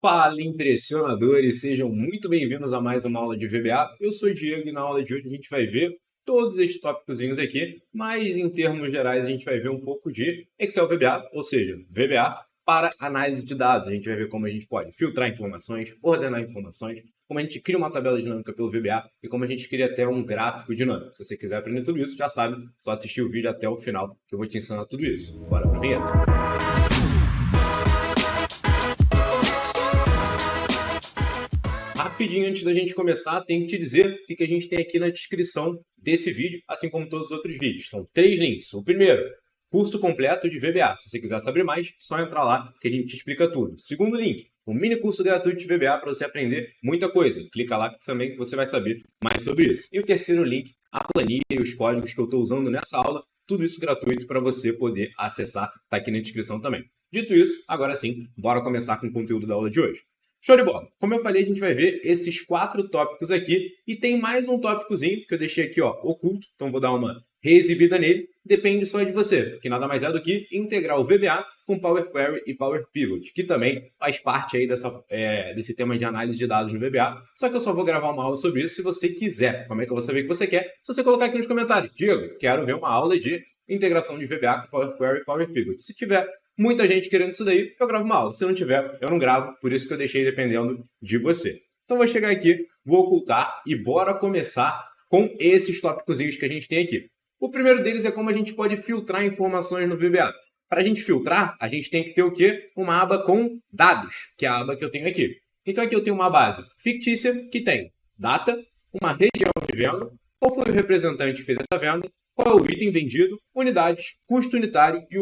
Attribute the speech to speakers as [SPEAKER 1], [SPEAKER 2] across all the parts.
[SPEAKER 1] Fala, impressionadores! Sejam muito bem-vindos a mais uma aula de VBA. Eu sou o Diego e na aula de hoje a gente vai ver todos estes tópicozinhos aqui, mas em termos gerais a gente vai ver um pouco de Excel VBA, ou seja, VBA para análise de dados. A gente vai ver como a gente pode filtrar informações, ordenar informações, como a gente cria uma tabela dinâmica pelo VBA e como a gente cria até um gráfico dinâmico. Se você quiser aprender tudo isso, já sabe, só assistir o vídeo até o final que eu vou te ensinar tudo isso. Bora pra vinheta! Rapidinho, antes da gente começar, tenho que te dizer o que a gente tem aqui na descrição desse vídeo, assim como todos os outros vídeos. São 3 links. O primeiro, curso completo de VBA. Se você quiser saber mais, só entrar lá que a gente te explica tudo. Segundo link, um mini curso gratuito de VBA para você aprender muita coisa. Clica lá que também você vai saber mais sobre isso. E o terceiro link, a planilha e os códigos que eu estou usando nessa aula. Tudo isso gratuito para você poder acessar, está aqui na descrição também. Dito isso, agora sim, bora começar com o conteúdo da aula de hoje. Show de bola! Como eu falei, a gente vai ver esses 4 tópicos aqui e tem mais um tópicozinho que eu deixei aqui, ó, oculto, então vou dar uma reexibida nele, depende só de você, que nada mais é do que integrar o VBA com Power Query e Power Pivot, que também faz parte aí desse tema de análise de dados no VBA, só que eu só vou gravar uma aula sobre isso se você quiser. Como é que eu vou saber que você quer? Se você colocar aqui nos comentários, Diego, quero ver uma aula de integração de VBA com Power Query e Power Pivot. Se tiver muita gente querendo isso daí, eu gravo uma aula. Se não tiver, eu não gravo, por isso que eu deixei dependendo de você. Então vou chegar aqui, vou ocultar e bora começar com esses tópicozinhos que a gente tem aqui. O primeiro deles é como a gente pode filtrar informações no VBA. Para a gente filtrar, a gente tem que ter o quê? Uma aba com dados, que é a aba que eu tenho aqui. Então aqui eu tenho uma base fictícia que tem data, uma região de venda, qual foi o representante que fez essa venda, qual é o item vendido, unidades, custo unitário e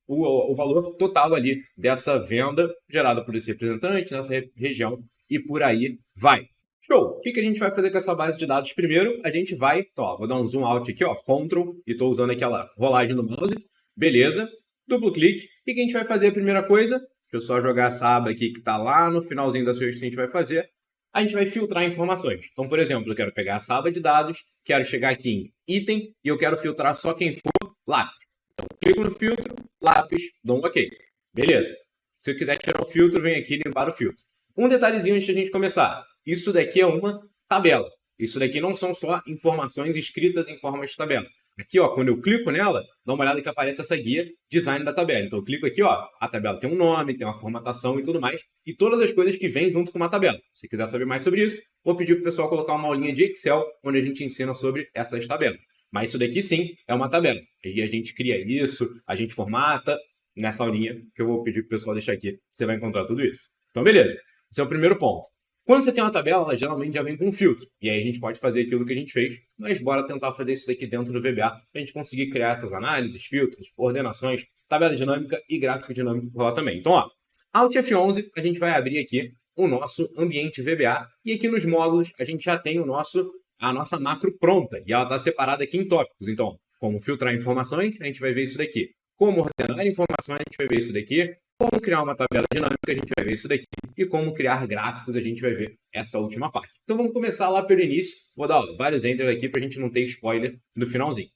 [SPEAKER 1] o valor total ali dessa venda gerada por esse representante nessa região e por aí vai. Show! O que a gente vai fazer com essa base de dados primeiro? A gente vai, então, ó, vou dar um zoom out aqui, ó, Ctrl, e estou usando aquela rolagem do mouse, beleza, duplo clique. O que a gente vai fazer a primeira coisa? Deixa eu só jogar essa aba aqui que está lá no finalzinho das coisas que a gente vai fazer. A gente vai filtrar informações. Então, por exemplo, eu quero pegar essa aba de dados, quero chegar aqui em item e eu quero filtrar só quem for lápis. Então, clico no filtro, lápis, dou um OK. Beleza. Se eu quiser tirar o filtro, vem aqui e limpar o filtro. Um detalhezinho antes de a gente começar. Isso daqui é uma tabela. Isso daqui não são só informações escritas em forma de tabela. Aqui, ó, quando eu clico nela, dá uma olhada que aparece essa guia design da tabela. Então, eu clico aqui, ó, a tabela tem um nome, tem uma formatação e tudo mais, e todas as coisas que vêm junto com uma tabela. Se quiser saber mais sobre isso, vou pedir para o pessoal colocar uma aulinha de Excel, onde a gente ensina sobre essas tabelas. Mas isso daqui, sim, é uma tabela. E a gente cria isso, a gente formata. Nessa aulinha que eu vou pedir para o pessoal deixar aqui, você vai encontrar tudo isso. Então, beleza. Esse é o primeiro ponto. Quando você tem uma tabela, ela geralmente já vem com um filtro. E aí a gente pode fazer aquilo que a gente fez, mas bora tentar fazer isso daqui dentro do VBA para a gente conseguir criar essas análises, filtros, ordenações, tabela dinâmica e gráfico dinâmico por lá também. Então, ó, Alt F11, a gente vai abrir aqui o nosso ambiente VBA e aqui nos módulos a gente já tem a nossa macro pronta e ela está separada aqui em tópicos. Então, como filtrar informações, a gente vai ver isso daqui. Como ordenar informações, a gente vai ver isso daqui. Como criar uma tabela dinâmica, a gente vai ver isso daqui. E como criar gráficos, a gente vai ver essa última parte. Então vamos começar lá pelo início. Vou dar vários enters aqui para a gente não ter spoiler no finalzinho.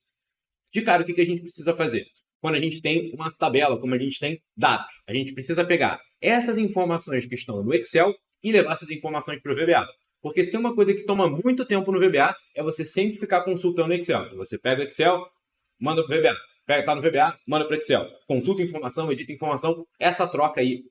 [SPEAKER 1] De cara, o que a gente precisa fazer? Quando a gente tem uma tabela, como a gente tem dados, a gente precisa pegar essas informações que estão no Excel e levar essas informações para o VBA. Porque se tem uma coisa que toma muito tempo no VBA, é você sempre ficar consultando o Excel. Então você pega o Excel, manda para o VBA. Está no VBA, manda para o Excel. Consulta informação, edita informação. Essa troca aí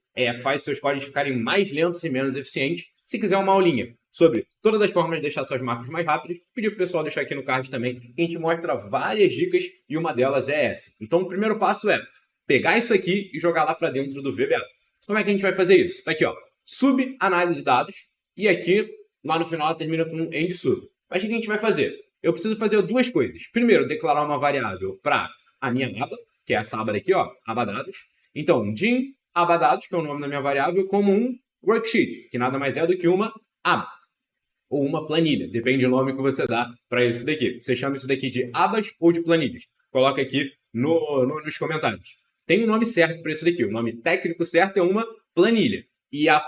[SPEAKER 1] faz seus códigos ficarem mais lentos e menos eficientes. Se quiser uma aulinha sobre todas as formas de deixar suas macros mais rápidas, pedir para o pessoal deixar aqui no card também. A gente mostra várias dicas e uma delas é essa. Então o primeiro passo é pegar isso aqui e jogar lá para dentro do VBA. Como é que a gente vai fazer isso? Está aqui, ó, sub análise de dados e aqui lá no final ela termina com end sub. Mas o que a gente vai fazer? Eu preciso fazer duas coisas. Primeiro, declarar uma variável para a minha aba, que é essa aba daqui, ó, aba dados. Então, din aba dados, que é o nome da minha variável, como um worksheet, que nada mais é do que uma aba, ou uma planilha, depende do nome que você dá para isso daqui. Você chama isso daqui de abas ou de planilhas. Coloca aqui nos comentários. Tem um nome certo para isso daqui, o nome técnico certo é uma planilha. E a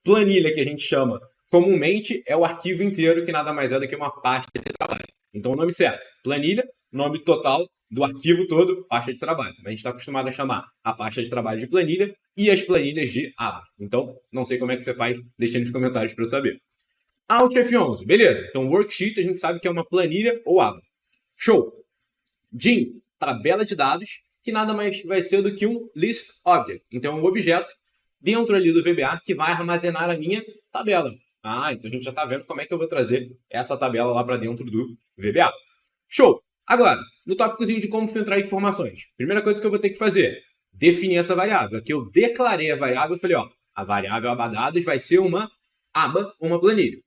[SPEAKER 1] planilha que a gente chama comumente é o arquivo inteiro, que nada mais é do que uma pasta de trabalho. Então, o nome certo, planilha. nome total do arquivo todo, pasta de trabalho. A gente está acostumado a chamar a pasta de trabalho de planilha e as planilhas de aba. Então, não sei como é que você faz, deixa nos comentários para eu saber. Alt F11, beleza. Então, worksheet a gente sabe que é uma planilha ou aba. Show! DIN, tabela de dados, que nada mais vai ser do que um list object. Então, é um objeto dentro ali do VBA que vai armazenar a minha tabela. Ah, então a gente já está vendo como é que eu vou trazer essa tabela lá para dentro do VBA. Show! Agora, no tópicozinho de como filtrar informações. Primeira coisa que eu vou ter que fazer, definir essa variável. Aqui eu declarei a variável, eu falei, ó, a variável abadados vai ser uma aba, uma planilha.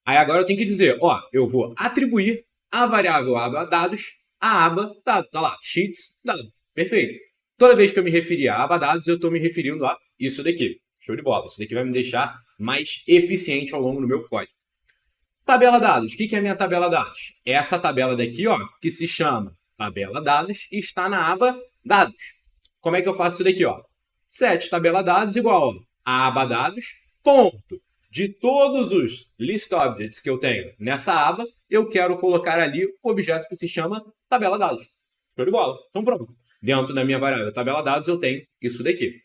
[SPEAKER 1] Aí agora eu tenho que dizer, ó, eu vou atribuir a variável abadados a aba dado. Tá lá, sheets dados. Perfeito. Toda vez que eu me referir a aba dados, eu estou me referindo a isso daqui. Show de bola. Isso daqui vai me deixar mais eficiente ao longo do meu código. Tabela dados. O que é a minha tabela dados? Essa tabela daqui, ó, que se chama tabela dados e está na aba dados. Como é que eu faço isso daqui, ó? Set tabela dados igual a aba dados, ponto. De todos os list objects que eu tenho nessa aba, eu quero colocar ali o objeto que se chama tabela dados. Show de bola. Então pronto. Dentro da minha variável tabela dados eu tenho isso daqui.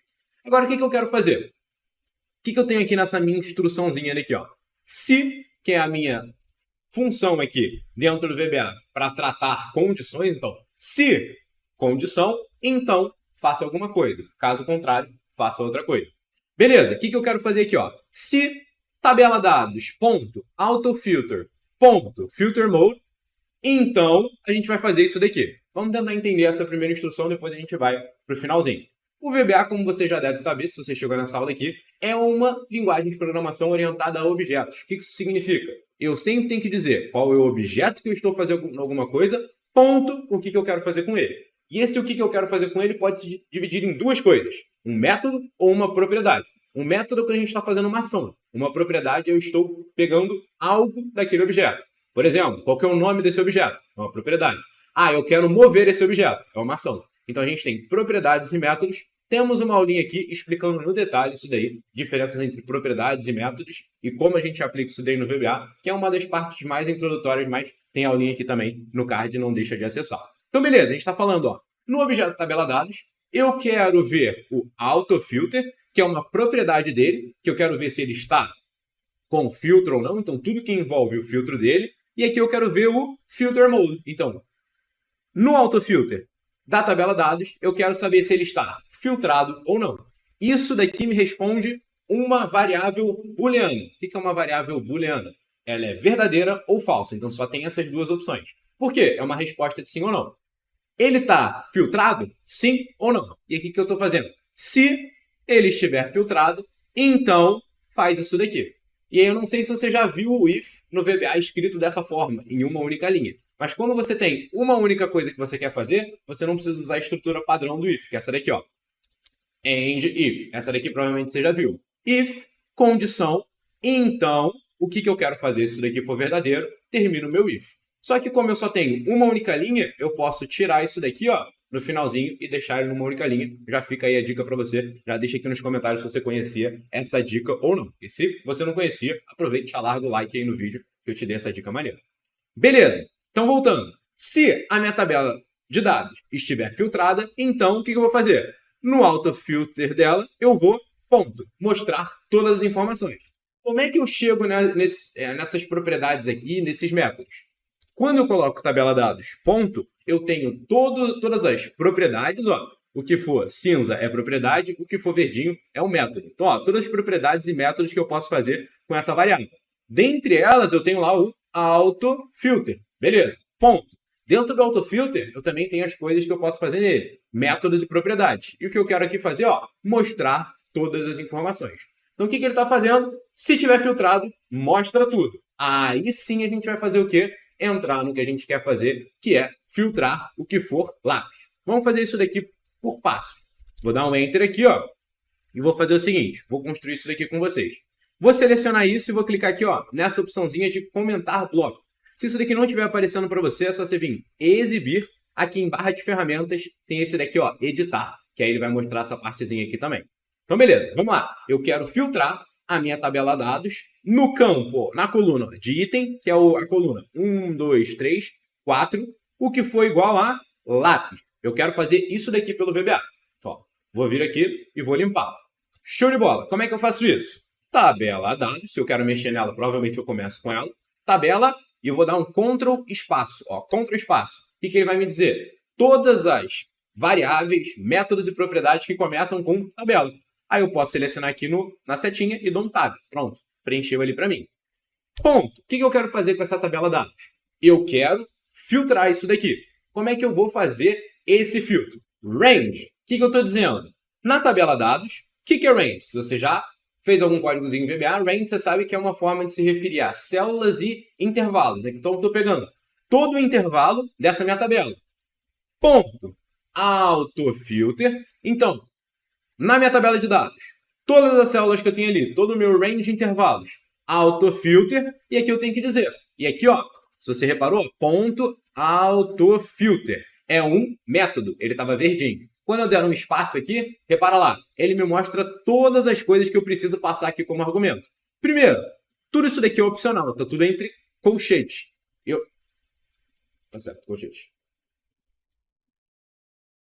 [SPEAKER 1] Agora o que eu quero fazer? O que eu tenho aqui nessa minha instruçãozinha daqui, ó? Se, que é a minha função aqui dentro do VBA para tratar condições, então, se condição, então faça alguma coisa. Caso contrário, faça outra coisa. Beleza, o que eu quero fazer aqui, ó? Se tabela dados, ponto, autofilter, ponto, filter mode, então a gente vai fazer isso daqui. Vamos tentar entender essa primeira instrução, depois a gente vai para o finalzinho. O VBA, como você já deve saber, se você chegou nessa aula aqui, é uma linguagem de programação orientada a objetos. O que isso significa? Eu sempre tenho que dizer qual é o objeto que eu estou fazendo alguma coisa, ponto, o que eu quero fazer com ele. E esse o que eu quero fazer com ele pode se dividir em duas coisas, um método ou uma propriedade. Um método é quando a gente está fazendo uma ação. Uma propriedade eu estou pegando algo daquele objeto. Por exemplo, qual que é o nome desse objeto? É uma propriedade. Ah, eu quero mover esse objeto. É uma ação. Então a gente tem propriedades e métodos. Temos uma aulinha aqui explicando no detalhe isso daí, diferenças entre propriedades e métodos e como a gente aplica isso daí no VBA, que é uma das partes mais introdutórias, mas tem aulinha aqui também no card, não deixa de acessar. Então beleza, a gente está falando, ó, no objeto tabela dados, eu quero ver o autofilter, que é uma propriedade dele, que eu quero ver se ele está com filtro ou não, então tudo que envolve o filtro dele, e aqui eu quero ver o filter mode. Então, no autofilter da tabela dados, eu quero saber se ele está filtrado ou não. Isso daqui me responde uma variável booleana. O que é uma variável booleana? Ela é verdadeira ou falsa, então só tem essas duas opções. Por quê? É uma resposta de sim ou não. Ele está filtrado? Sim ou não? E aqui que eu estou fazendo? Se ele estiver filtrado, então faz isso daqui. E aí eu não sei se você já viu o if no VBA escrito dessa forma, em uma única linha. Mas quando você tem uma única coisa que você quer fazer, você não precisa usar a estrutura padrão do if, que é essa daqui, ó. And if. Essa daqui provavelmente você já viu. If, condição, então, o que eu quero fazer se isso daqui for verdadeiro, termino o meu if. Só que como eu só tenho uma única linha, eu posso tirar isso daqui, ó, no finalzinho e deixar ele numa única linha. Já fica aí a dica para você. Já deixa aqui nos comentários se você conhecia essa dica ou não. E se você não conhecia, aproveite e já larga o like aí no vídeo que eu te dei essa dica maneira. Beleza. Então, voltando. Se a minha tabela de dados estiver filtrada, então o que eu vou fazer? No autofilter dela, eu vou, ponto, mostrar todas as informações. Como é que eu chego nessas propriedades aqui, nesses métodos? Quando eu coloco tabela dados, ponto, eu tenho todas as propriedades, ó. O que for cinza é propriedade, o que for verdinho é um método. Então, ó, todas as propriedades e métodos que eu posso fazer com essa variável. Dentre elas, eu tenho lá o autofilter. Beleza, ponto. Dentro do autofilter, eu também tenho as coisas que eu posso fazer nele. Métodos e propriedades. E o que eu quero aqui fazer, ó, mostrar todas as informações. Então, o que ele está fazendo? Se tiver filtrado, mostra tudo. Aí sim a gente vai fazer o quê? Entrar no que a gente quer fazer, que é filtrar o que for lápis. Vamos fazer isso daqui por passos. Vou dar um Enter aqui, ó, e vou fazer o seguinte, vou construir isso daqui com vocês. Vou selecionar isso e vou clicar aqui, ó, nessa opçãozinha de comentar bloco. Se isso daqui não estiver aparecendo para você, é só você vir exibir. Aqui em barra de ferramentas tem esse daqui, ó, editar, que aí ele vai mostrar essa partezinha aqui também. Então, beleza, vamos lá. Eu quero filtrar a minha tabela dados no campo, na coluna de item, que é a coluna 1, 2, 3, 4. o que for igual a lápis. Eu quero fazer isso daqui pelo VBA. Então, vou vir aqui e vou limpar. Show de bola. Como é que eu faço isso? Tabela dados. Se eu quero mexer nela, provavelmente eu começo com ela. Tabela e eu vou dar um Ctrl espaço. Ó, Ctrl espaço. O que ele vai me dizer? Todas as variáveis, métodos e propriedades que começam com tabela. Aí eu posso selecionar aqui na setinha e dou um tab. Pronto. Preencheu ali para mim. Ponto. O que eu quero fazer com essa tabela dados? Eu quero filtrar isso daqui. Como é que eu vou fazer esse filtro? Range. O que eu estou dizendo? Na tabela dados, o que é range? Se você já fez algum códigozinho em VBA, range você sabe que é uma forma de se referir a células e intervalos. Então eu estou pegando todo o intervalo dessa minha tabela. Ponto. Autofilter. Então, na minha tabela de dados, todas as células que eu tenho ali, todo o meu range de intervalos, autofilter, e aqui eu tenho que dizer. E aqui, ó, se você reparou, ponto autofilter. É um método, ele estava verdinho. Quando eu der um espaço aqui, repara lá, ele me mostra todas as coisas que eu preciso passar aqui como argumento. Primeiro, tudo isso daqui é opcional, tá tudo entre colchetes. Tá certo, colchetes.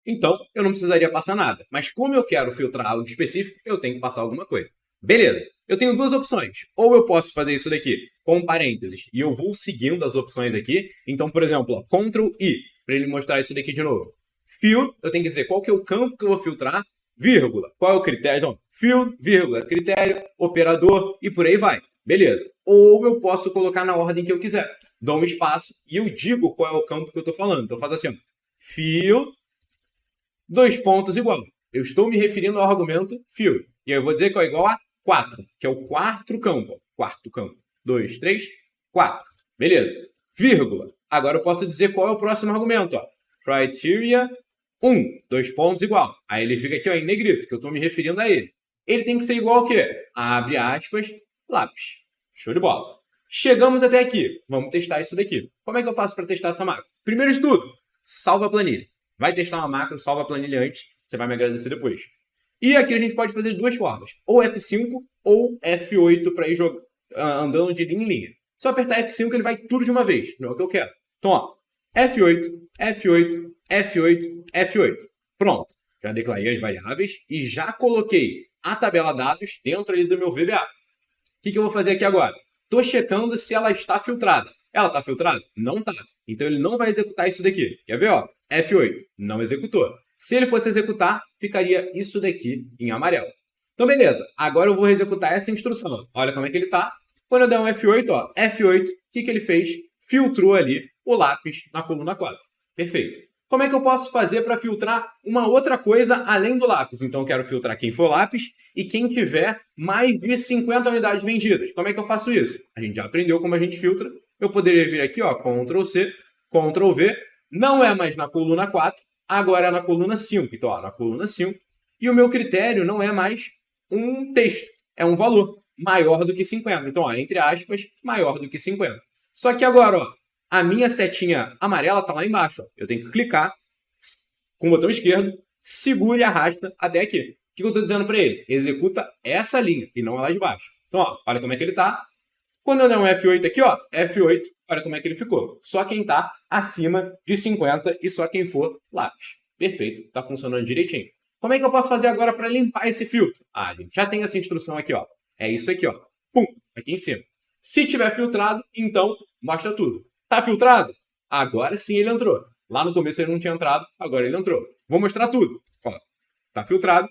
[SPEAKER 1] Então, eu não precisaria passar nada. Mas como eu quero filtrar algo específico, eu tenho que passar alguma coisa. Beleza, eu tenho duas opções. Ou eu posso fazer isso daqui com parênteses e eu vou seguindo as opções aqui. Então, por exemplo, ó, Ctrl I, para ele mostrar isso daqui de novo. Field, eu tenho que dizer qual que é o campo que eu vou filtrar, vírgula, qual é o critério. Então, field, vírgula, critério, operador e por aí vai. Beleza. Ou eu posso colocar na ordem que eu quiser. Dou um espaço e eu digo qual é o campo que eu estou falando. Então, faz assim, ó, field, dois pontos igual. Eu estou me referindo ao argumento field. E aí eu vou dizer que é igual a 4, que é o quarto campo. Quarto campo. 2, 3, 4. Beleza. Vírgula. Agora eu posso dizer qual é o próximo argumento. Ó. Criteria 1. Dois pontos igual. Aí ele fica aqui ó, em negrito, que eu estou me referindo a ele. Ele tem que ser igual ao quê? Abre aspas, lápis. Show de bola. Chegamos até aqui. Vamos testar isso daqui. Como é que eu faço para testar essa macro? Primeiro de tudo, salva a planilha. Vai testar uma macro, salva a planilha antes. Você vai me agradecer depois. E aqui a gente pode fazer de duas formas. Ou F5 ou F8 para ir andando de linha em linha. Se eu apertar F5, ele vai tudo de uma vez. Não é o que eu quero. Então, ó. F8, F8, F8, F8. Pronto. Já declarei as variáveis e já coloquei a tabela dados dentro ali do meu VBA. O que eu vou fazer aqui agora? Estou checando se ela está filtrada. Ela está filtrada? Não está. Então ele não vai executar isso daqui. Quer ver? Ó? F8. Não executou. Se ele fosse executar, ficaria isso daqui em amarelo. Então, beleza. Agora eu vou executar essa instrução. Olha como é que ele está. Quando eu der um F8, ó, F8, o que ele fez? Filtrou ali o lápis na coluna 4. Perfeito. Como é que eu posso fazer para filtrar uma outra coisa além do lápis? Então, eu quero filtrar quem for lápis e quem tiver mais de 50 unidades vendidas. Como é que eu faço isso? A gente já aprendeu como a gente filtra. Eu poderia vir aqui, ó, Ctrl C, Ctrl V. Não é mais na coluna 4, agora é na coluna 5. Então, ó, na coluna 5. E o meu critério não é mais um texto, é um valor maior do que 50. Então, ó, entre aspas, maior do que 50. Só que agora, ó, a minha setinha amarela está lá embaixo. Ó. Eu tenho que clicar com o botão esquerdo, segura e arrasta até aqui. O que eu estou dizendo para ele? Executa essa linha e não a lá de baixo. Então, ó, olha como é que ele está. Quando eu der um F8 aqui, ó, F8, olha como é que ele ficou. Só quem está acima de 50 e só quem for lápis. Perfeito, está funcionando direitinho. Como é que eu posso fazer agora para limpar esse filtro? Ah, a gente já tem essa instrução aqui, ó. É isso aqui, ó. Pum, aqui em cima. Se tiver filtrado, então mostra tudo. Tá filtrado? Agora sim ele entrou. Lá no começo ele não tinha entrado, agora ele entrou. Vou mostrar tudo. Ó, tá filtrado.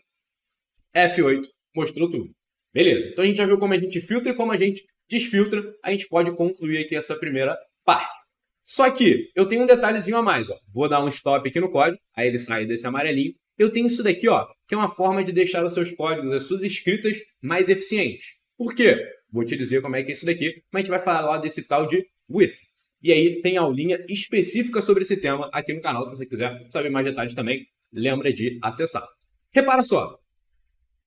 [SPEAKER 1] F8, mostrou tudo. Beleza. Então a gente já viu como a gente filtra e como a gente desfiltra. A gente pode concluir aqui essa primeira parte. Só que eu tenho um detalhezinho a mais. Ó. Vou dar um stop aqui no código. Aí ele sai desse amarelinho. Eu tenho isso daqui, ó, que é uma forma de deixar os seus códigos, as suas escritas mais eficientes. Por quê? Vou te dizer como é que é isso daqui, mas a gente vai falar desse tal de with. E aí tem aulinha específica sobre esse tema aqui no canal. Se você quiser saber mais detalhes também, lembra de acessar. Repara só,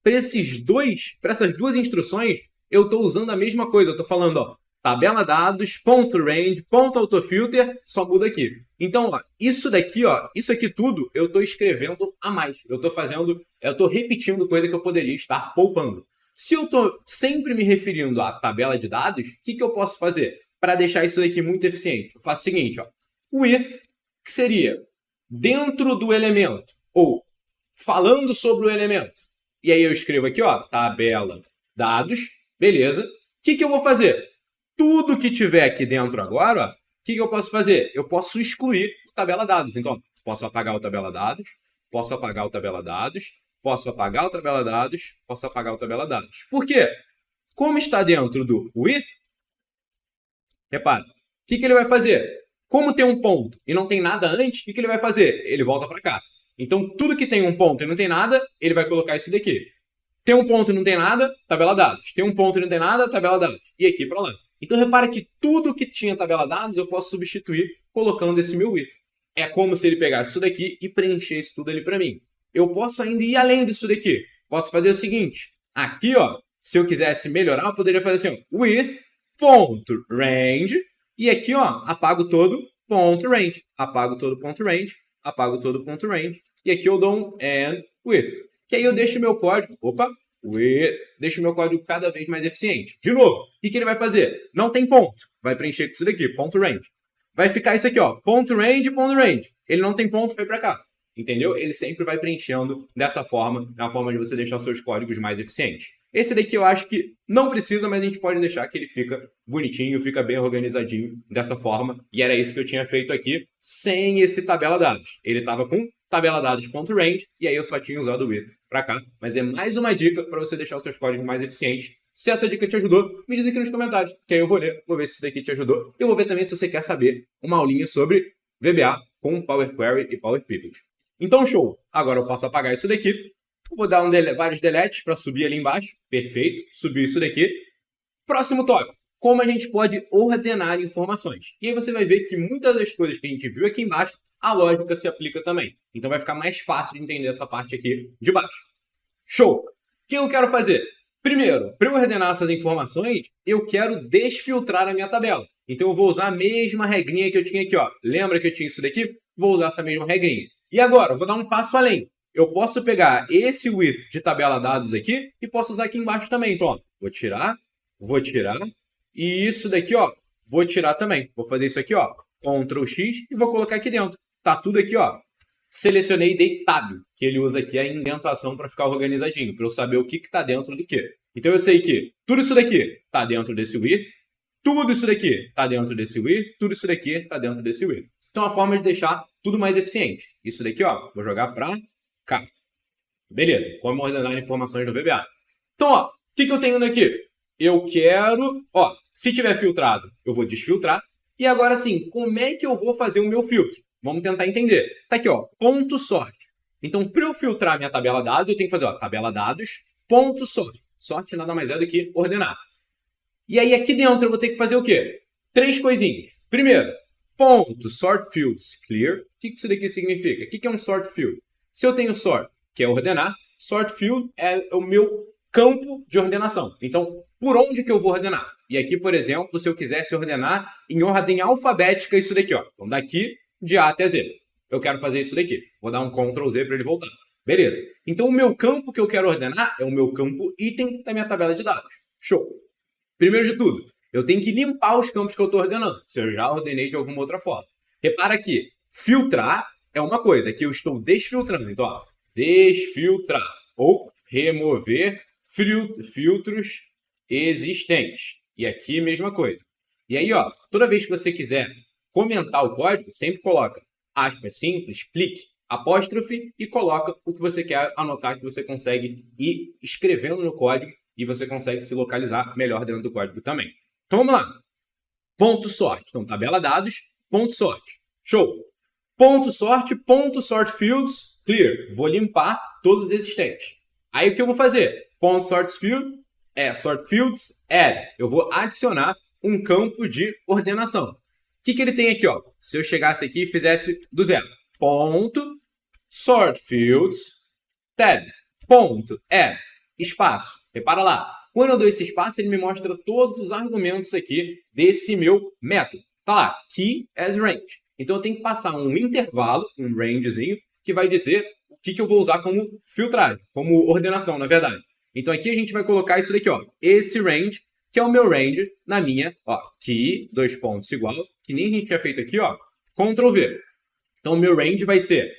[SPEAKER 1] para essas duas instruções, eu estou usando a mesma coisa. Eu estou falando, ó, tabela dados, ponto range, ponto autofilter, só muda aqui. Então, ó, isso daqui, ó, isso aqui tudo, eu estou escrevendo a mais. Eu estou repetindo coisa que eu poderia estar poupando. Se eu estou sempre me referindo à tabela de dados, o que eu posso fazer para deixar isso daqui muito eficiente? Eu faço o seguinte, ó, with que seria dentro do elemento, ou falando sobre o elemento. E aí eu escrevo aqui, ó, tabela dados, beleza. O que eu vou fazer? Tudo que tiver aqui dentro agora, ó, o que eu posso fazer? Eu posso excluir o tabela dados. Então, posso apagar o tabela dados, posso apagar o tabela dados, posso apagar o tabela dados, posso apagar o tabela dados. Por quê? Como está dentro do with, repara, o que ele vai fazer? Como tem um ponto e não tem nada antes, o que ele vai fazer? Ele volta para cá. Então, tudo que tem um ponto e não tem nada, ele vai colocar isso daqui. Tem um ponto e não tem nada, tabela dados. Tem um ponto e não tem nada, tabela dados. E aqui para lá. Então, repara que tudo que tinha tabela dados, eu posso substituir colocando esse meu with. É como se ele pegasse isso daqui e preenchesse tudo ali para mim. Eu posso ainda ir além disso daqui. Posso fazer o seguinte. Aqui, ó, se eu quisesse melhorar, eu poderia fazer assim, ó, with.range. E aqui, ó, apago todo ponto range. Apago todo ponto range. Apago todo ponto range. E aqui eu dou um and with. Que aí eu deixo meu código, deixo meu código cada vez mais eficiente. De novo, o que ele vai fazer? Não tem ponto. Vai preencher com isso daqui, ponto range. Vai ficar isso aqui, ó, ponto range, ponto range. Ele não tem ponto, vai para cá. Entendeu? Ele sempre vai preenchendo dessa forma, na forma de você deixar os seus códigos mais eficientes. Esse daqui eu acho que não precisa, mas a gente pode deixar que ele fica bonitinho, fica bem organizadinho dessa forma. E era isso que eu tinha feito aqui, sem esse tabela dados. Ele estava com tabela dados.range, e aí eu só tinha usado o with para cá. Mas é mais uma dica para você deixar os seus códigos mais eficientes. Se essa dica te ajudou, me diz aqui nos comentários, que aí eu vou ler, vou ver se isso daqui te ajudou. Eu vou ver também se você quer saber uma aulinha sobre VBA com Power Query e Power Pivot. Então, show! Agora eu posso apagar isso daqui. Vou dar vários deletes para subir ali embaixo. Perfeito. Subiu isso daqui. Próximo tópico. Como a gente pode ordenar informações. E aí você vai ver que muitas das coisas que a gente viu aqui embaixo, a lógica se aplica também. Então vai ficar mais fácil de entender essa parte aqui de baixo. Show! O que eu quero fazer? Primeiro, para eu ordenar essas informações, eu quero desfiltrar a minha tabela. Então eu vou usar a mesma regrinha que eu tinha aqui, ó. Lembra que eu tinha isso daqui? Vou usar essa mesma regrinha. E agora, eu vou dar um passo além. Eu posso pegar esse with de tabela dados aqui e posso usar aqui embaixo também. Então, ó, vou tirar, e isso daqui, ó, vou tirar também. Vou fazer isso aqui, ó, Ctrl X e vou colocar aqui dentro. Tá tudo aqui, ó. Selecionei e dei Tab, que ele usa aqui a indentação para ficar organizadinho, para eu saber o que está dentro do que. Então eu sei que tudo isso daqui está dentro desse with, tudo isso daqui está dentro desse with, tudo isso daqui está dentro desse with. Então, a forma de deixar tudo mais eficiente. Isso daqui, ó, vou jogar para cá. Beleza, como ordenar informações no VBA. Então, ó, o que eu tenho aqui? Eu quero, ó, se tiver filtrado, eu vou desfiltrar. E agora sim, como é que eu vou fazer o meu filtro? Vamos tentar entender. Tá aqui, ó, ponto sorte. Então, para eu filtrar minha tabela dados, eu tenho que fazer, ó, tabela dados, ponto sorte. Sorte nada mais é do que ordenar. E aí, aqui dentro, eu vou ter que fazer o quê? 3 coisinhas. Primeiro, ponto sort fields clear. O que isso daqui significa? O que é um sort field? Se eu tenho sort, que é ordenar, sort field é o meu campo de ordenação. Então, por onde que eu vou ordenar? E aqui, por exemplo, se eu quisesse ordenar em ordem alfabética isso daqui, ó. Então, daqui de A até Z. Eu quero fazer isso daqui. Vou dar um Ctrl Z para ele voltar. Beleza. Então, o meu campo que eu quero ordenar é o meu campo item da minha tabela de dados. Show. Primeiro de tudo, eu tenho que limpar os campos que eu estou ordenando, se eu já ordenei de alguma outra forma. Repara que filtrar é uma coisa, aqui eu estou desfiltrando. Então, ó, desfiltrar ou remover filtros existentes. E aqui, mesma coisa. E aí, ó, toda vez que você quiser comentar o código, sempre coloca aspas simples, clique, apóstrofe e coloca o que você quer anotar, que você consegue ir escrevendo no código e você consegue se localizar melhor dentro do código também. Então, vamos lá. Ponto sorte. Então, tabela dados, ponto sorte. Show. Ponto sorte fields, clear. Vou limpar todos os existentes. Aí, o que eu vou fazer? Ponto sort fields, add. Eu vou adicionar um campo de ordenação. O que ele tem aqui, ó? Se eu chegasse aqui e fizesse do zero. Ponto sort fields, tab, ponto, add, espaço. Repara lá. Quando eu dou esse espaço, ele me mostra todos os argumentos aqui desse meu método. Tá lá, key as range. Então, eu tenho que passar um intervalo, um rangezinho, que vai dizer o que eu vou usar como filtragem, como ordenação, na verdade. Então, aqui a gente vai colocar isso daqui, ó. Esse range, que é o meu range na minha, ó, key, 2 pontos igual, que nem a gente tinha feito aqui, ó, Ctrl V. Então, o meu range vai ser,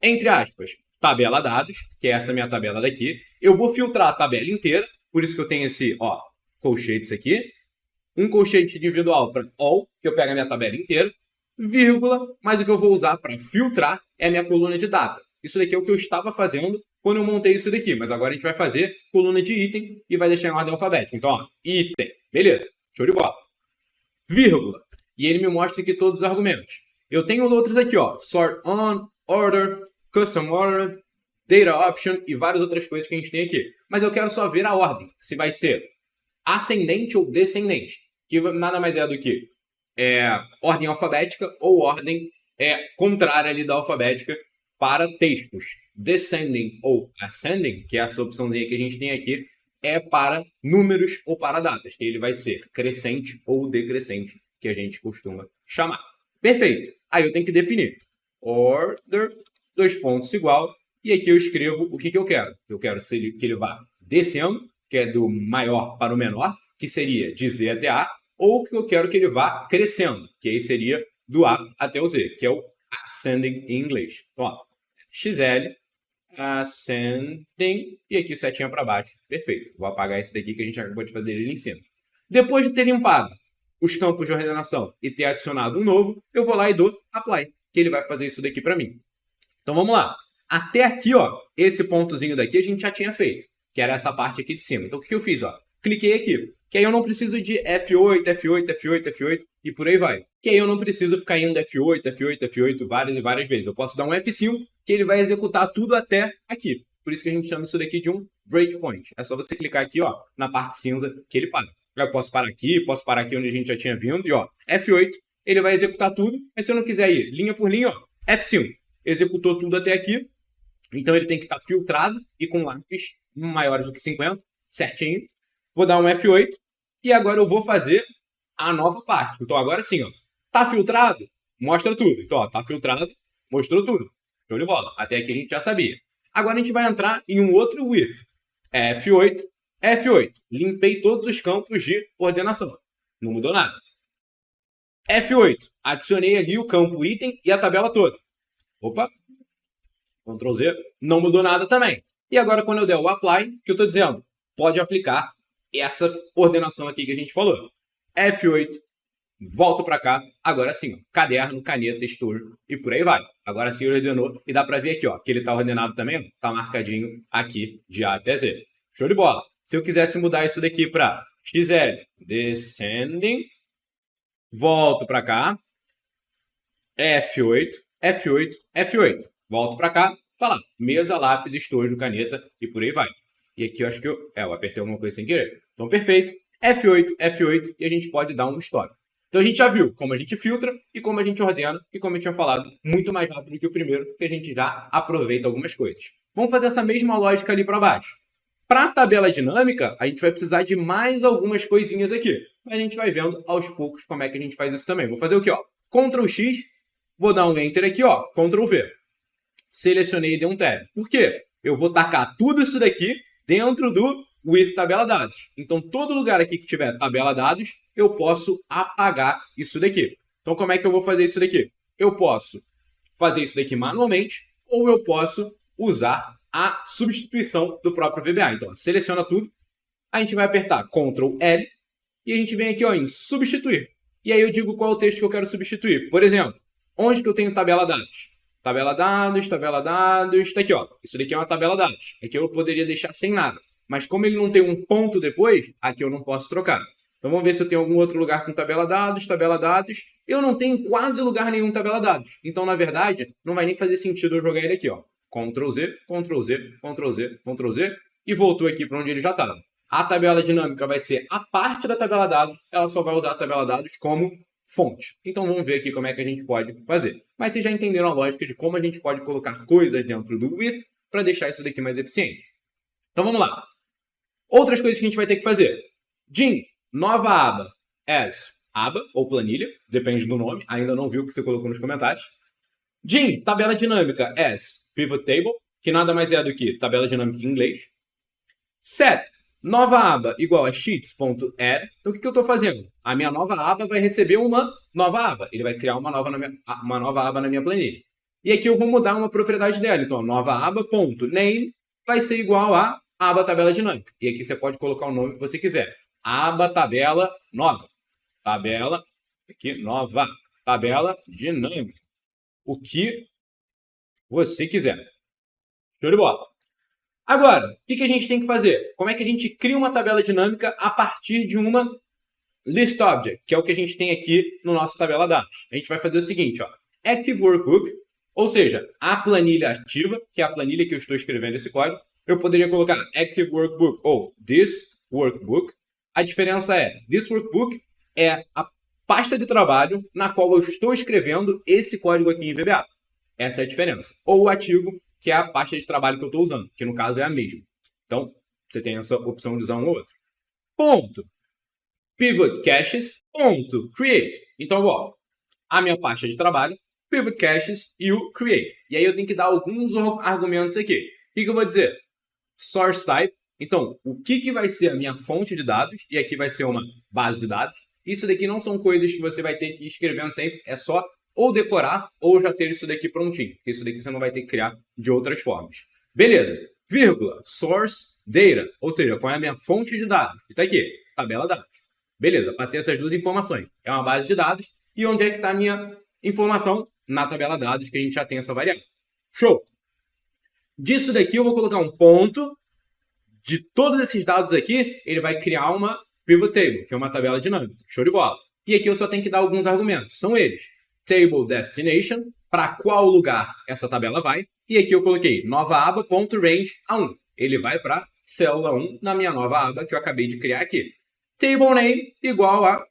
[SPEAKER 1] entre aspas, tabela dados, que é essa minha tabela daqui. Eu vou filtrar a tabela inteira, por isso que eu tenho esse, ó, colchetes aqui. Um colchete individual para all, que eu pego a minha tabela inteira, vírgula, mas o que eu vou usar para filtrar é a minha coluna de data. Isso daqui é o que eu estava fazendo quando eu montei isso daqui, mas agora a gente vai fazer coluna de item e vai deixar em ordem alfabética. Então, ó, item, beleza, show de bola. Vírgula, e ele me mostra aqui todos os argumentos. Eu tenho outros aqui, ó, sort on, order, custom order, data option e várias outras coisas que a gente tem aqui. Mas eu quero só ver a ordem, se vai ser ascendente ou descendente, que nada mais é do que ordem alfabética ou ordem contrária ali da alfabética para textos. Descending ou ascending, que é essa opçãozinha que a gente tem aqui, é para números ou para datas, que ele vai ser crescente ou decrescente, que a gente costuma chamar. Perfeito. Aí eu tenho que definir order, dois pontos igual, e aqui eu escrevo o que eu quero. Eu quero que ele vá descendo, que é do maior para o menor, que seria de Z até A, ou que eu quero que ele vá crescendo, que aí seria do A até o Z, que é o ascending em inglês. Então, ó, XL, ascending, e aqui setinha para baixo. Perfeito. Vou apagar esse daqui que a gente acabou de fazer ele em cima. Depois de ter limpado os campos de ordenação e ter adicionado um novo, eu vou lá e dou apply, que ele vai fazer isso daqui para mim. Então vamos lá. Até aqui, ó, esse pontozinho daqui a gente já tinha feito, que era essa parte aqui de cima. Então o que eu fiz, ó? Cliquei aqui, que aí eu não preciso de F8, F8, F8, F8 e por aí vai. Que aí eu não preciso ficar indo F8, F8, F8 várias e várias vezes. Eu posso dar um F5, que ele vai executar tudo até aqui. Por isso que a gente chama isso daqui de um breakpoint. É só você clicar aqui, ó, na parte cinza que ele para. Eu posso parar aqui onde a gente já tinha vindo, e ó, F8, ele vai executar tudo, mas se eu não quiser ir linha por linha, ó, F5, executou tudo até aqui, então ele tem que estar filtrado e com lápis maiores do que 50, certinho. Vou dar um F8, e agora eu vou fazer a nova parte. Então agora sim, ó, tá filtrado? Mostra tudo. Então, ó, tá filtrado, mostrou tudo. Show de bola. Até aqui a gente já sabia. Agora a gente vai entrar em um outro with. F8, F8. Limpei todos os campos de ordenação. Não mudou nada. F8. Adicionei ali o campo item e a tabela toda. Opa. Ctrl Z. Não mudou nada também. E agora quando eu der o apply, que eu estou dizendo? Pode aplicar essa ordenação aqui que a gente falou. F8. Volto para cá. Agora sim. Ó, caderno, caneta, estojo e por aí vai. Agora sim ele ordenou. E dá para ver aqui, ó, que ele está ordenado também. Está marcadinho aqui de A até Z. Show de bola. Se eu quisesse mudar isso daqui para XL, descending, volto para cá, F8, F8, F8, volto para cá, tá lá, mesa, lápis, estojo, caneta e por aí vai. E aqui eu acho que eu apertei alguma coisa sem querer. Então, perfeito, F8, F8 e a gente pode dar um stop. Então a gente já viu como a gente filtra e como a gente ordena e como eu tinha falado, muito mais rápido que o primeiro, que a gente já aproveita algumas coisas. Vamos fazer essa mesma lógica ali para baixo. Para a tabela dinâmica, a gente vai precisar de mais algumas coisinhas aqui. A gente vai vendo aos poucos como é que a gente faz isso também. Vou fazer o quê? Ó? Ctrl X, vou dar um Enter aqui, ó, Ctrl V. Selecionei e dei um Tab. Por quê? Eu vou tacar tudo isso daqui dentro do with tabela dados. Então, todo lugar aqui que tiver tabela dados, eu posso apagar isso daqui. Então, como é que eu vou fazer isso daqui? Eu posso fazer isso daqui manualmente ou eu posso usar a substituição do próprio VBA. Então, ó, seleciona tudo, a gente vai apertar Ctrl L e a gente vem aqui ó, em substituir. E aí eu digo qual é o texto que eu quero substituir. Por exemplo, onde que eu tenho tabela dados? Tabela dados, tá aqui ó. Isso daqui é uma tabela dados. Aqui eu poderia deixar sem nada. Mas como ele não tem um ponto depois, aqui eu não posso trocar. Então vamos ver se eu tenho algum outro lugar com tabela dados. Eu não tenho quase lugar nenhum tabela dados. Então, na verdade, não vai nem fazer sentido eu jogar ele aqui, ó. Ctrl Z, Ctrl Z, Ctrl Z, Ctrl Z e voltou aqui para onde ele já estava. A tabela dinâmica vai ser a parte da tabela dados, ela só vai usar a tabela dados como fonte. Então vamos ver aqui como é que a gente pode fazer. Mas vocês já entenderam a lógica de como a gente pode colocar coisas dentro do with para deixar isso daqui mais eficiente. Então vamos lá. Outras coisas que a gente vai ter que fazer. Din, nova aba, as aba ou planilha, depende do nome, ainda não viu o que você colocou nos comentários. Din, tabela dinâmica, as pivot table, que nada mais é do que tabela dinâmica em inglês. Set, Nova aba igual a sheets.add. Então, o que eu estou fazendo? A minha nova aba vai receber uma nova aba. Ele vai criar uma nova aba na minha planilha. E aqui eu vou mudar uma propriedade dela. Então, nova aba.name vai ser igual a aba tabela dinâmica. E aqui você pode colocar o nome que você quiser. Aba tabela nova. Tabela, aqui, nova. Tabela dinâmica. O que você quiser. Show de bola. Agora, o que a gente tem que fazer? Como é que a gente cria uma tabela dinâmica a partir de uma list object, que é o que a gente tem aqui no nosso tabela dados? A gente vai fazer o seguinte, ó, active workbook, ou seja, a planilha ativa, que é a planilha que eu estou escrevendo esse código. Eu poderia colocar active workbook ou this workbook. A diferença é, this workbook é a pasta de trabalho na qual eu estou escrevendo esse código aqui em VBA. Essa é a diferença. Ou o ativo, que é a pasta de trabalho que eu estou usando, que no caso é a mesma. Então, você tem essa opção de usar um ou outro. Ponto. Pivot caches. Ponto. Create. Então, ó, a minha pasta de trabalho, pivot caches e o create. E aí eu tenho que dar alguns argumentos aqui. O que eu vou dizer? Source type. Então, o que vai ser a minha fonte de dados? E aqui vai ser uma base de dados. Isso daqui não são coisas que você vai ter que ir escrevendo sempre. É só ou decorar ou já ter isso daqui prontinho. Porque isso daqui você não vai ter que criar de outras formas. Beleza. Vírgula. Source data. Ou seja, qual é a minha fonte de dados? E tá aqui. Tabela dados. Beleza. Passei essas duas informações. É uma base de dados. E onde é que está a minha informação? Na tabela dados, que a gente já tem essa variável. Show. Disso daqui eu vou colocar um ponto. De todos esses dados aqui, ele vai criar uma pivot table, que é uma tabela dinâmica. Show de bola. E aqui eu só tenho que dar alguns argumentos. São eles. Table destination, para qual lugar essa tabela vai. E aqui eu coloquei nova aba.range a 1. Ele vai para célula 1 na minha nova aba que eu acabei de criar aqui. Table name igual a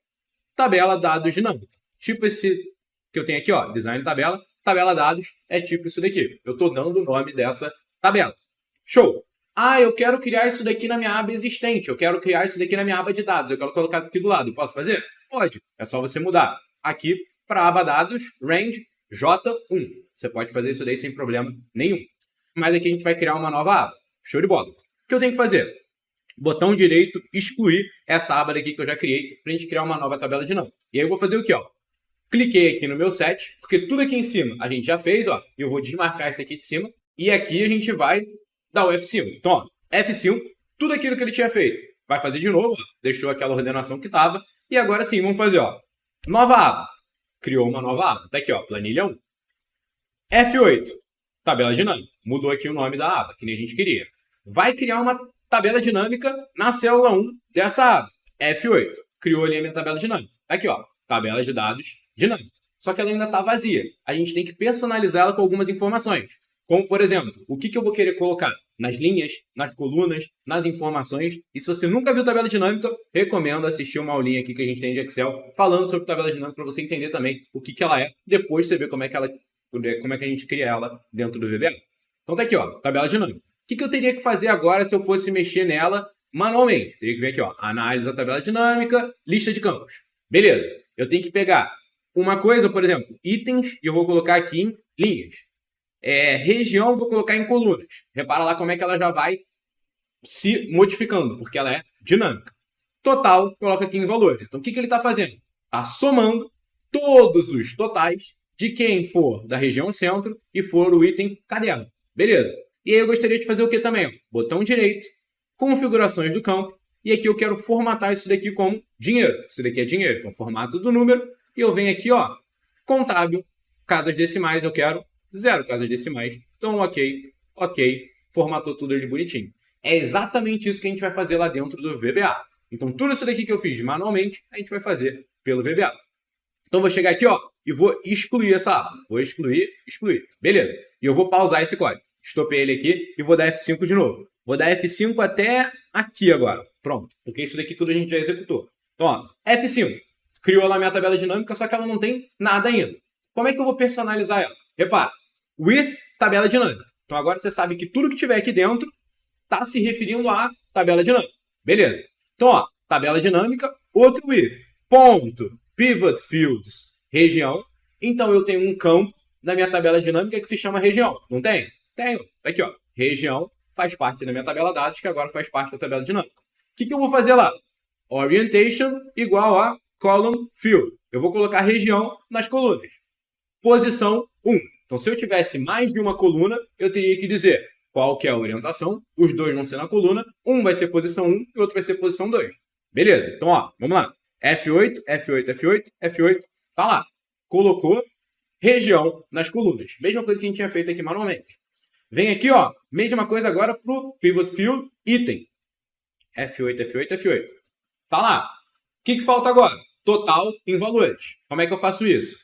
[SPEAKER 1] tabela dados dinâmica. Tipo esse que eu tenho aqui, ó, design tabela. Tabela dados é tipo isso daqui. Eu estou dando o nome dessa tabela. Show! Ah, eu quero criar isso daqui na minha aba existente. Eu quero criar isso daqui na minha aba de dados. Eu quero colocar aqui do lado. Posso fazer? Pode. É só você mudar aqui para a aba dados, range, J1. Você pode fazer isso daí sem problema nenhum. Mas aqui a gente vai criar uma nova aba. Show de bola. O que eu tenho que fazer? Botão direito, excluir essa aba daqui que eu já criei para a gente criar uma nova tabela dinâmica. E aí eu vou fazer o quê? Ó? Cliquei aqui no meu set, porque tudo aqui em cima a gente já fez. Ó. Eu vou desmarcar esse aqui de cima. E aqui a gente vai dar o F5. Então, ó, F5, tudo aquilo que ele tinha feito. Vai fazer de novo, ó, deixou aquela ordenação que estava. E agora sim, vamos fazer, ó, nova aba. Criou uma nova aba. Tá aqui, ó, planilha 1. F8, tabela dinâmica. Mudou aqui o nome da aba, que nem a gente queria. Vai criar uma tabela dinâmica na célula 1 dessa aba. F8, criou ali a minha tabela dinâmica. Tá aqui, ó, tabela de dados dinâmica. Só que ela ainda está vazia. A gente tem que personalizá-la com algumas informações. Como, por exemplo, o que eu vou querer colocar nas linhas, nas colunas, nas informações. E se você nunca viu tabela dinâmica, recomendo assistir uma aulinha aqui que a gente tem de Excel falando sobre tabela dinâmica para você entender também o que ela é. Depois você vê como é que a gente cria ela dentro do VBA. Então tá aqui, ó, tabela dinâmica. O que eu teria que fazer agora se eu fosse mexer nela manualmente? Teria que vir aqui, ó, análise da tabela dinâmica, lista de campos. Beleza. Eu tenho que pegar uma coisa, por exemplo, itens, e eu vou colocar aqui em linhas. Região, vou colocar em colunas. Repara lá como é que ela já vai se modificando, porque ela é dinâmica. Total, coloca aqui em valores. Então, o que ele está fazendo? Está somando todos os totais de quem for da região centro e for o item caderno. Beleza. E aí eu gostaria de fazer o que também? Ó? Botão direito, configurações do campo, e aqui eu quero formatar isso daqui como dinheiro. Isso daqui é dinheiro, então formato do número, e eu venho aqui, ó, contábil, casas decimais, eu quero 0 casas decimais. Então, ok, formatou tudo ali bonitinho. É exatamente isso que a gente vai fazer lá dentro do VBA. Então, tudo isso daqui que eu fiz manualmente, a gente vai fazer pelo VBA. Então, vou chegar aqui, ó, e vou excluir essa aba. Vou excluir. Beleza. E eu vou pausar esse código. Estopei ele aqui e vou dar F5 de novo. Vou dar F5 até aqui agora. Pronto. Porque isso daqui tudo a gente já executou. Então, ó, F5. Criou lá a minha tabela dinâmica, só que ela não tem nada ainda. Como é que eu vou personalizar ela? Repara. With tabela dinâmica. Então agora você sabe que tudo que tiver aqui dentro está se referindo à tabela dinâmica. Beleza. Então, ó, tabela dinâmica, outro with, ponto, pivot fields, região. Então eu tenho um campo na minha tabela dinâmica que se chama região. Não tem? Tenho. Aqui, ó, região faz parte da minha tabela dados, que agora faz parte da tabela dinâmica. que eu vou fazer lá? Orientation igual a column field. Eu vou colocar região nas colunas. Posição 1. Então, se eu tivesse mais de uma coluna, eu teria que dizer qual que é a orientação. Os dois vão ser na coluna. Um vai ser posição 1 e o outro vai ser posição 2. Beleza? Então, ó, vamos lá. F8, F8, F8, F8. Tá lá. Colocou região nas colunas. Mesma coisa que a gente tinha feito aqui manualmente. Vem aqui, ó. Mesma coisa agora para o pivot field item. F8, F8, F8. Tá lá. O que falta agora? Total em valores. Como é que eu faço isso?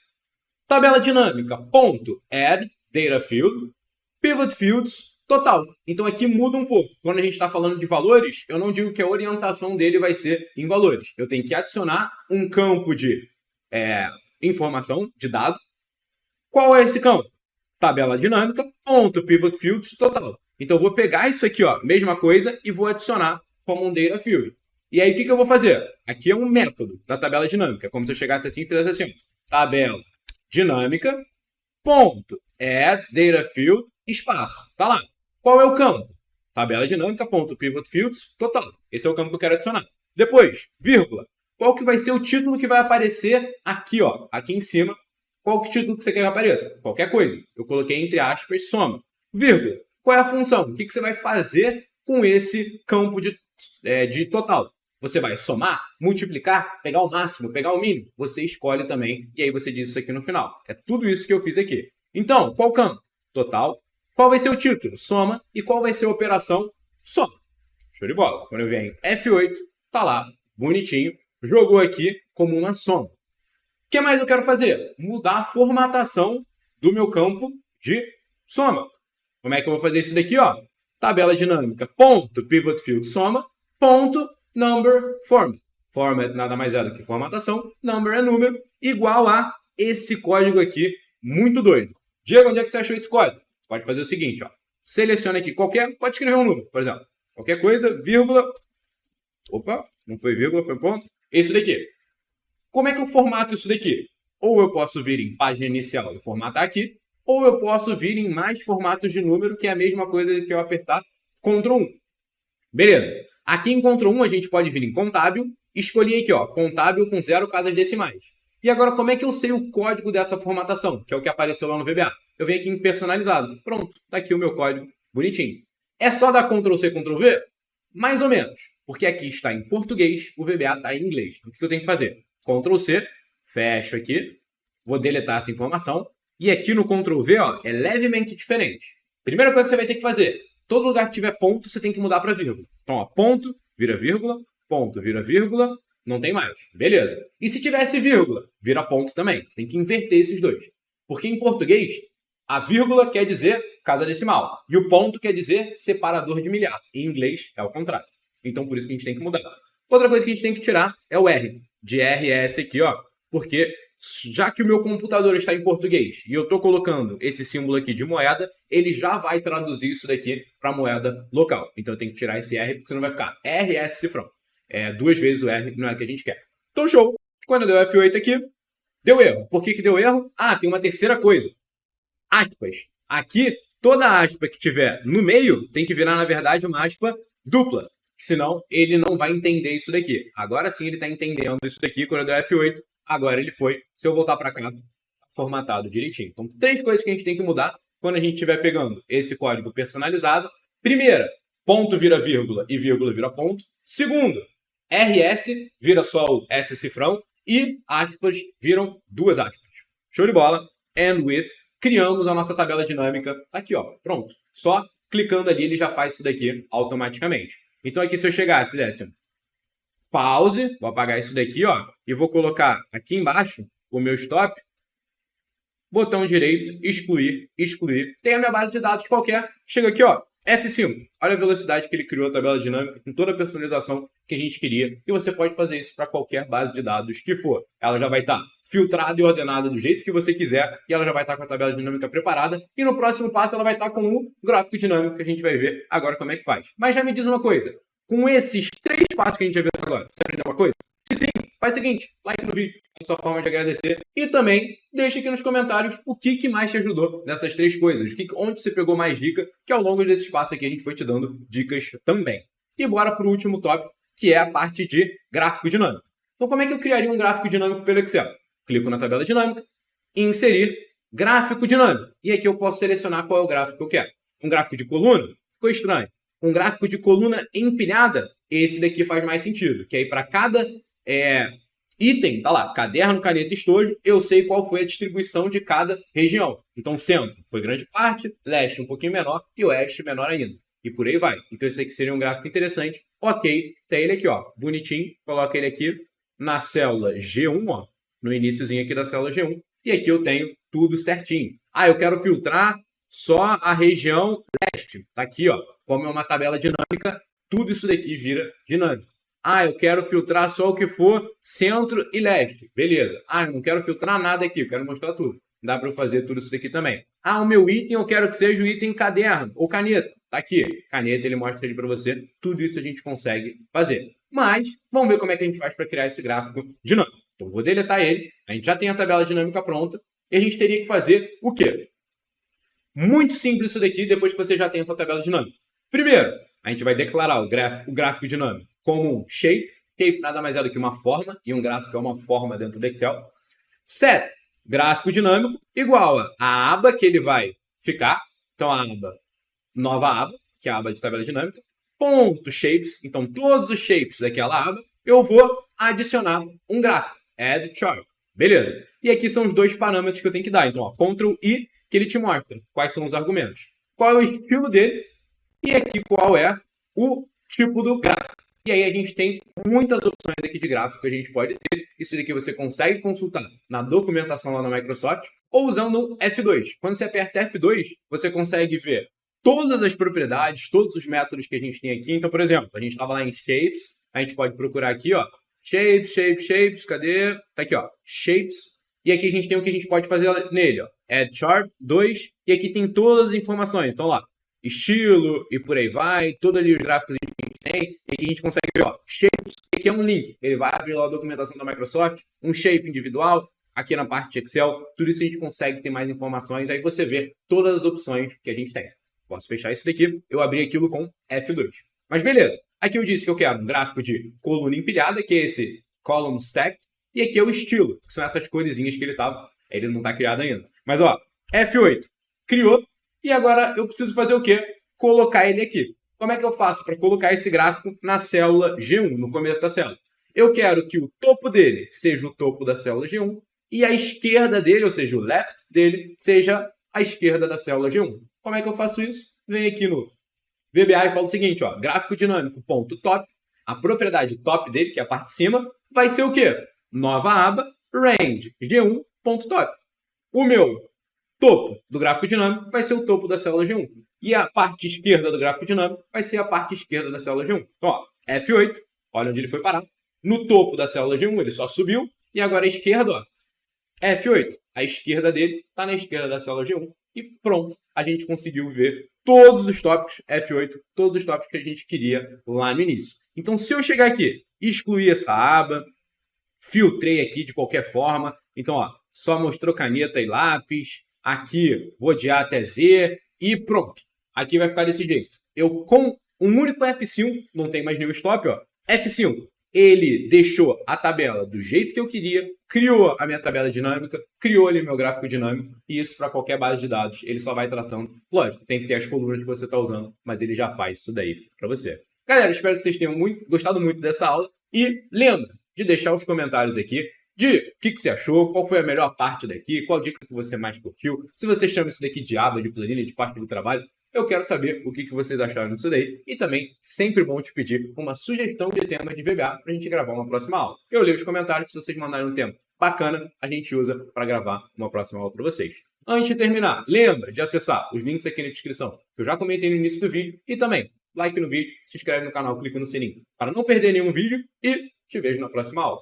[SPEAKER 1] Tabela dinâmica, ponto, add, data field, pivot fields, total. Então aqui muda um pouco. Quando a gente está falando de valores, eu não digo que a orientação dele vai ser em valores. Eu tenho que adicionar um campo de informação, de dado. Qual é esse campo? Tabela dinâmica, ponto, pivot fields, total. Então eu vou pegar isso aqui, ó, mesma coisa, e vou adicionar como um data field. E aí o que eu vou fazer? Aqui é um método da tabela dinâmica. Como se eu chegasse assim e fizesse assim. Tabela dinâmica, ponto, add, data field, espaço. Tá lá. Qual é o campo? Tabela dinâmica, ponto, pivot fields, total. Esse é o campo que eu quero adicionar. Depois, vírgula. Qual que vai ser o título que vai aparecer aqui, ó, aqui em cima? Qual que é o título que você quer que apareça? Qualquer coisa. Eu coloquei entre aspas, soma. Vírgula. Qual é a função? O que você vai fazer com esse campo de total? Você vai somar, multiplicar, pegar o máximo, pegar o mínimo. Você escolhe também e aí você diz isso aqui no final. É tudo isso que eu fiz aqui. Então, qual campo? Total. Qual vai ser o título? Soma. E qual vai ser a operação? Soma. Show de bola. Quando eu venho F8, tá lá, bonitinho. Jogou aqui como uma soma. O que mais eu quero fazer? Mudar a formatação do meu campo de soma. Como é que eu vou fazer isso daqui? Ó? Tabela dinâmica, ponto, pivot field, soma, ponto, number, format. Format nada mais é do que formatação, number é número, igual a esse código aqui, muito doido. Diego, onde é que você achou esse código? Pode fazer o seguinte, ó. Seleciona aqui pode escrever um número, por exemplo. Qualquer coisa, vírgula. Opa, não foi vírgula, foi ponto. Isso daqui. Como é que eu formato isso daqui? Ou eu posso vir em página inicial e formatar aqui, ou eu posso vir em mais formatos de número, que é a mesma coisa que eu apertar Ctrl 1. Beleza. Aqui em Ctrl 1 a gente pode vir em contábil, escolher aqui, ó, contábil com 0 casas decimais. E agora como é que eu sei o código dessa formatação, que é o que apareceu lá no VBA? Eu venho aqui em personalizado. Pronto, tá aqui o meu código bonitinho. É só dar Ctrl C, Ctrl V? Mais ou menos, porque aqui está em português, o VBA está em inglês. O que eu tenho que fazer? Ctrl C, fecho aqui, vou deletar essa informação. E aqui no Ctrl V, ó, é levemente diferente. Primeira coisa que você vai ter que fazer, todo lugar que tiver ponto, você tem que mudar para vírgula. Então, ó, ponto, vira vírgula, não tem mais. Beleza. E se tivesse vírgula, vira ponto também. Você tem que inverter esses dois. Porque em português, a vírgula quer dizer casa decimal. E o ponto quer dizer separador de milhar. Em inglês, é o contrário. Então, por isso que a gente tem que mudar. Outra coisa que a gente tem que tirar é o R. De RS aqui, ó. Porque já que o meu computador está em português e eu estou colocando esse símbolo aqui de moeda, ele já vai traduzir isso daqui para moeda local. Então eu tenho que tirar esse R, porque senão vai ficar RS cifrão. É 2 vezes o R, não é o que a gente quer. Então show! Quando deu F8 aqui, deu erro. Por que deu erro? Ah, tem uma terceira coisa. Aspas. Aqui, toda aspa que tiver no meio tem que virar, na verdade, uma aspa dupla. Senão, ele não vai entender isso daqui. Agora sim ele está entendendo isso daqui. Quando deu F8, agora ele foi. Se eu voltar para cá, formatado direitinho. Então, 3 coisas que a gente tem que mudar quando a gente estiver pegando esse código personalizado. Primeira, ponto vira vírgula e vírgula vira ponto. Segundo, RS vira só o S cifrão e aspas viram 2 aspas. Show de bola. And with. Criamos a nossa tabela dinâmica aqui, ó. Pronto. Só clicando ali ele já faz isso daqui automaticamente. Então aqui se eu chegasse, desse pause, vou apagar isso daqui, ó, e vou colocar aqui embaixo o meu stop, botão direito, excluir, excluir. Tem a minha base de dados qualquer, chega aqui, ó, F5. Olha a velocidade que ele criou a tabela dinâmica com toda a personalização que a gente queria. E você pode fazer isso para qualquer base de dados que for. Ela já vai estar filtrada e ordenada do jeito que você quiser e ela já vai estar com a tabela dinâmica preparada. E no próximo passo ela vai estar com o gráfico dinâmico que a gente vai ver agora como é que faz. Mas já me diz uma coisa. Com esses 3 passos que a gente já viu até agora, você aprendeu uma coisa? Se sim, faz o seguinte, like no vídeo, é a sua forma de agradecer. E também deixa aqui nos comentários o que mais te ajudou nessas 3 coisas. Onde você pegou mais dica, que ao longo desse espaço aqui a gente foi te dando dicas também. E bora pro último tópico, que é a parte de gráfico dinâmico. Então, como é que eu criaria um gráfico dinâmico pelo Excel? Clico na tabela dinâmica, inserir gráfico dinâmico. E aqui eu posso selecionar qual é o gráfico que eu quero. Um gráfico de coluna? Ficou estranho. Um gráfico de coluna empilhada? Esse daqui faz mais sentido. Que aí para cada item, tá lá, caderno, caneta, estojo, eu sei qual foi a distribuição de cada região. Então, centro foi grande parte, leste um pouquinho menor e oeste menor ainda. E por aí vai. Então, esse aqui seria um gráfico interessante. Ok, tem ele aqui, ó, bonitinho. Coloca ele aqui na célula G1, ó, no iniciozinho aqui da célula G1. E aqui eu tenho tudo certinho. Ah, eu quero filtrar só a região leste. Tá aqui, ó. Como é uma tabela dinâmica, tudo isso daqui vira dinâmico. Ah, eu quero filtrar só o que for centro e leste. Beleza. Ah, eu não quero filtrar nada aqui, eu quero mostrar tudo. Dá para eu fazer tudo isso daqui também. Ah, o meu item eu quero que seja o item caderno ou caneta. Tá aqui. Caneta, ele mostra ele para você. Tudo isso a gente consegue fazer. Mas, vamos ver como é que a gente faz para criar esse gráfico dinâmico. Então, vou deletar ele. A gente já tem a tabela dinâmica pronta. E a gente teria que fazer o quê? Muito simples isso daqui, depois que você já tem a sua tabela dinâmica. Primeiro, a gente vai declarar o gráfico dinâmico como um shape. Shape nada mais é do que uma forma, e um gráfico é uma forma dentro do Excel. Set, gráfico dinâmico, igual a aba que ele vai ficar. Então, a aba, nova aba, que é a aba de tabela dinâmica. Ponto shapes, então todos os shapes daquela aba, eu vou adicionar um gráfico. Add chart. Beleza. E aqui são os dois parâmetros que eu tenho que dar. Então, ó, Ctrl+I, que ele te mostra quais são os argumentos. Qual é o estilo dele e aqui qual é o tipo do gráfico. E aí a gente tem muitas opções aqui de gráfico que a gente pode ter. Isso daqui você consegue consultar na documentação lá na Microsoft ou usando o F2. Quando você aperta F2, você consegue ver todas as propriedades, todos os métodos que a gente tem aqui. Então, por exemplo, a gente estava lá em Shapes, a gente pode procurar aqui, ó, Shapes, cadê? Tá aqui, ó, Shapes. E aqui a gente tem o que a gente pode fazer nele, ó, Add Chart 2, e aqui tem todas as informações. Então, lá, estilo e por aí vai, todos ali os gráficos que a gente tem, e aqui a gente consegue ver, ó, Shapes, aqui é um link. Ele vai abrir lá a documentação da Microsoft, um shape individual, aqui na parte de Excel, tudo isso a gente consegue ter mais informações, aí você vê todas as opções que a gente tem. Posso fechar isso daqui, eu abri aquilo com F2. Mas beleza, aqui eu disse que eu quero um gráfico de coluna empilhada, que é esse column stacked, e aqui é o estilo, que são essas coresinhas que ele tava, ele não está criado ainda. Mas ó, F8, criou, e agora eu preciso fazer o quê? Colocar ele aqui. Como é que eu faço para colocar esse gráfico na célula G1, no começo da célula? Eu quero que o topo dele seja o topo da célula G1, e a esquerda dele, ou seja, o left dele, seja a esquerda da célula G1. Como é que eu faço isso? Venho aqui no VBA e falo o seguinte, ó, gráfico dinâmico, ponto top, a propriedade top dele, que é a parte de cima, vai ser o quê? Nova aba, range, G1, ponto top. O meu topo do gráfico dinâmico vai ser o topo da célula G1. E a parte esquerda do gráfico dinâmico vai ser a parte esquerda da célula G1. Então, ó, F8, olha onde ele foi parar. No topo da célula G1 ele só subiu, e agora a esquerda, ó, F8, a esquerda dele está na esquerda da célula G1. E pronto, a gente conseguiu ver todos os tópicos, F8, todos os tópicos que a gente queria lá no início. Então, se eu chegar aqui e excluir essa aba, filtrei aqui de qualquer forma, então, ó, só mostrou caneta e lápis, aqui vou de A até Z e pronto. Aqui vai ficar desse jeito. Eu, com um único F5, não tem mais nenhum stop, ó, F5, ele deixou a tabela do jeito que eu queria, criou a minha tabela dinâmica, criou ali meu gráfico dinâmico, e isso para qualquer base de dados, ele só vai tratando. Lógico, tem que ter as colunas que você está usando, mas ele já faz isso daí para você. Galera, espero que vocês tenham gostado muito dessa aula, e lembra de deixar os comentários aqui de o que você achou, qual foi a melhor parte daqui, qual dica que você mais curtiu, se você chama isso daqui de aba, de planilha, de pasta do trabalho, eu quero saber o que vocês acharam disso daí. E também, sempre bom te pedir uma sugestão de tema de VBA para a gente gravar uma próxima aula. Eu leio os comentários, se vocês mandarem um tema bacana, a gente usa para gravar uma próxima aula para vocês. Antes de terminar, lembra de acessar os links aqui na descrição, que eu já comentei no início do vídeo, e também, like no vídeo, se inscreve no canal, clica no sininho para não perder nenhum vídeo e te vejo na próxima aula.